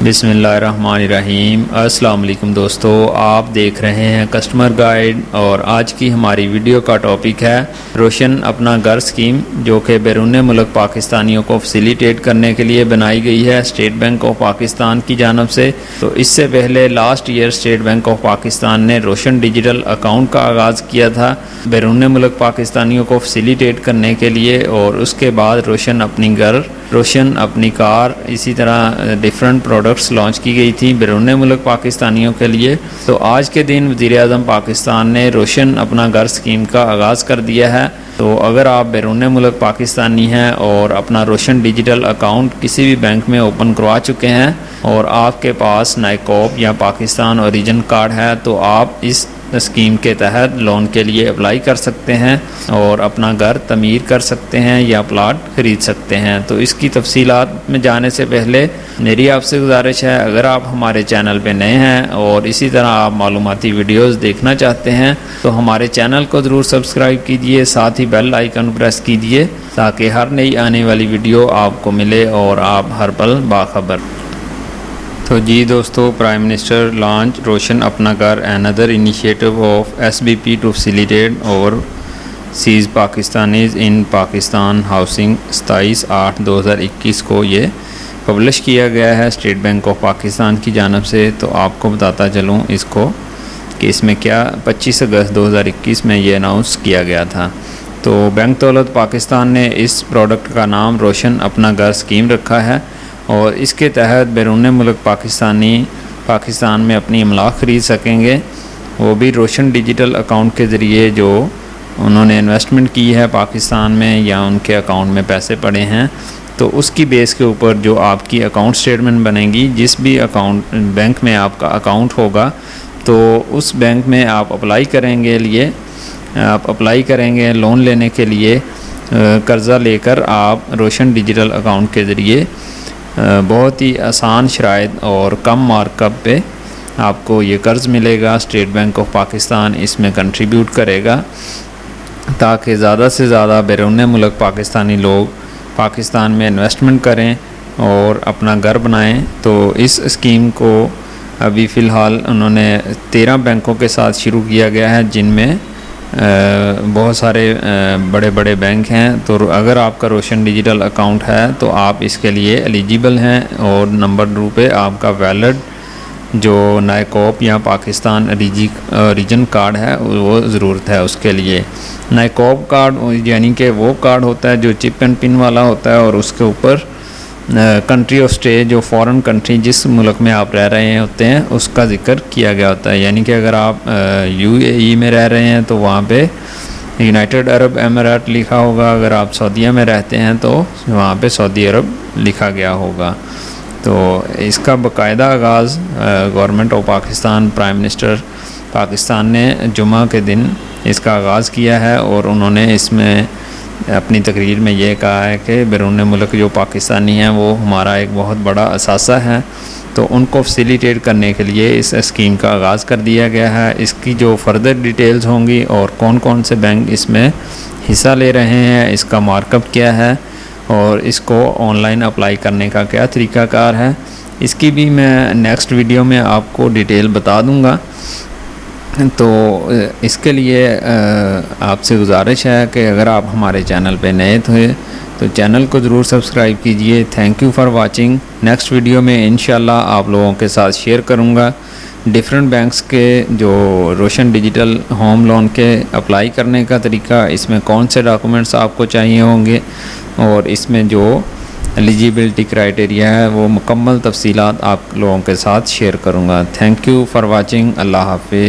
بسم اللہ الرحمن الرحیم۔ السلام علیکم دوستو، آپ دیکھ رہے ہیں کسٹمر گائیڈ اور آج کی ہماری ویڈیو کا ٹاپک ہے روشن اپنا گھر اسکیم، جو کہ بیرون ملک پاکستانیوں کو فیسیلیٹیٹ کرنے کے لیے بنائی گئی ہے اسٹیٹ بینک آف پاکستان کی جانب سے۔ تو اس سے پہلے last year State Bank of Pakistan نے روشن ڈیجیٹل اکاؤنٹ کا آغاز کیا تھا بیرون ملک پاکستانیوں کو فیسیلیٹیٹ کرنے کے لیے، اور اس کے بعد روشن اپنی گھر، روشن اپنی کار، اسی طرح ڈیفرنٹ پروڈکٹس لانچ کی گئی تھی بیرون ملک پاکستانیوں کے لیے۔ تو آج کے دن وزیر اعظم پاکستان نے روشن اپنا گھر اسکیم کا آغاز کر دیا ہے۔ تو اگر آپ بیرون ملک پاکستانی ہیں اور اپنا روشن ڈیجیٹل اکاؤنٹ کسی بھی بینک میں اوپن کروا چکے ہیں اور آپ کے پاس نائکوپ یا پاکستان اوریجن کارڈ ہے، تو آپ اس اسکیم کے تحت لون کے لیے اپلائی کر سکتے ہیں اور اپنا گھر تعمیر کر سکتے ہیں یا پلاٹ خرید سکتے ہیں۔ تو اس کی تفصیلات میں جانے سے پہلے میری آپ سے گزارش ہے، اگر آپ ہمارے چینل پہ نئے ہیں اور اسی طرح آپ معلوماتی ویڈیوز دیکھنا چاہتے ہیں تو ہمارے چینل کو ضرور سبسکرائب کیجئے، ساتھ ہی بیل آئیکن پریس کیجئے تاکہ ہر نئی آنے والی ویڈیو آپ کو ملے اور آپ ہر پل باخبر۔ تو جی دوستو، پرائم منسٹر لانچ روشن اپنا گھر another initiative of SBP to facilitate overseas Pakistanis in Pakistan housing 27/8/2021 کو یہ پبلش کیا گیا ہے اسٹیٹ بینک آف پاکستان کی جانب سے۔ تو آپ کو بتاتا چلوں اس کو کہ اس میں کیا 25 اگست 2021 میں یہ اناؤنس کیا گیا تھا۔ تو بینک دولت پاکستان نے اس پروڈکٹ کا نام روشن اپنا گھر اسکیم رکھا ہے، اور اس کے تحت بیرون ملک پاکستان میں اپنی املاک خرید سکیں گے، وہ بھی روشن ڈیجیٹل اکاؤنٹ کے ذریعے جو انہوں نے انویسٹمنٹ کی ہے پاکستان میں یا ان کے اکاؤنٹ میں پیسے پڑے ہیں۔ تو اس کی بیس کے اوپر جو آپ کی اکاؤنٹ سٹیٹمنٹ بنے گی، جس بھی اکاؤنٹ بینک میں آپ کا اکاؤنٹ ہوگا، تو اس بینک میں آپ اپلائی کریں گے لون لینے کے لیے، قرضہ لے کر آپ روشن ڈیجیٹل اکاؤنٹ کے ذریعے بہت ہی آسان شرائط اور کم مارک اپ پہ آپ کو یہ قرض ملے گا۔ اسٹیٹ بینک آف پاکستان اس میں کنٹریبیوٹ کرے گا تاکہ زیادہ سے زیادہ بیرون ملک پاکستانی لوگ پاکستان میں انویسٹمنٹ کریں اور اپنا گھر بنائیں۔ تو اس اسکیم کو ابھی فی الحال انہوں نے 13 بینکوں کے ساتھ شروع کیا گیا ہے، جن میں بہت سارے بڑے بڑے بینک ہیں۔ تو اگر آپ کا روشن ڈیجیٹل اکاؤنٹ ہے تو آپ اس کے لیے ایلیجیبل ہیں، اور نمبر 2 پہ آپ کا ویلڈ جو نائکوپ یا پاکستان اوریجن کارڈ ہے وہ ضرورت ہے اس کے لیے۔ نائکوپ کارڈ یعنی کہ وہ کارڈ ہوتا ہے جو چپ اینڈ پن والا ہوتا ہے، اور اس کے اوپر کنٹری آف اسٹے، جو فارن کنٹری جس ملک میں آپ رہ رہے ہوتے ہیں اس کا ذکر کیا گیا ہوتا ہے۔ یعنی کہ اگر آپ UAE میں رہ رہے ہیں تو وہاں پہ یونائٹڈ عرب امارات لکھا ہوگا، اگر آپ سعودیہ میں رہتے ہیں تو وہاں پہ سعودی عرب لکھا گیا ہوگا۔ تو اس کا باقاعدہ آغاز government of Pakistan, prime minister Pakistan نے جمعہ کے دن اس کا آغاز کیا ہے، اور انہوں نے اس میں اپنی تقریر میں یہ کہا ہے کہ بیرون ملک جو پاکستانی ہیں وہ ہمارا ایک بہت بڑا اثاثہ ہے، تو ان کو فیسیلیٹیٹ کرنے کے لیے اس اسکیم کا آغاز کر دیا گیا ہے۔ اس کی جو فردر ڈیٹیلز ہوں گی اور کون کون سے بینک اس میں حصہ لے رہے ہیں، اس کا مارک اپ کیا ہے، اور اس کو آن لائن اپلائی کرنے کا کیا طریقہ کار ہے، اس کی بھی میں نیکسٹ ویڈیو میں آپ کو ڈیٹیل بتا دوں گا۔ تو اس کے لیے آپ سے گزارش ہے کہ اگر آپ ہمارے چینل پہ نئے تھے تو چینل کو ضرور سبسکرائب کیجئے۔ Thank you for watching. Next video میں انشاءاللہ آپ لوگوں کے ساتھ شیئر کروں گا ڈیفرنٹ بینکس کے جو روشن ڈیجیٹل ہوم لون کے اپلائی کرنے کا طریقہ، اس میں کون سے ڈاکومنٹس آپ کو چاہیے ہوں گے، اور اس میں جو ایلیجیبلٹی کرائٹیریا ہے وہ مکمل تفصیلات آپ لوگوں کے ساتھ شیئر کروں گا۔ Thank you for watching. اللہ حافظ۔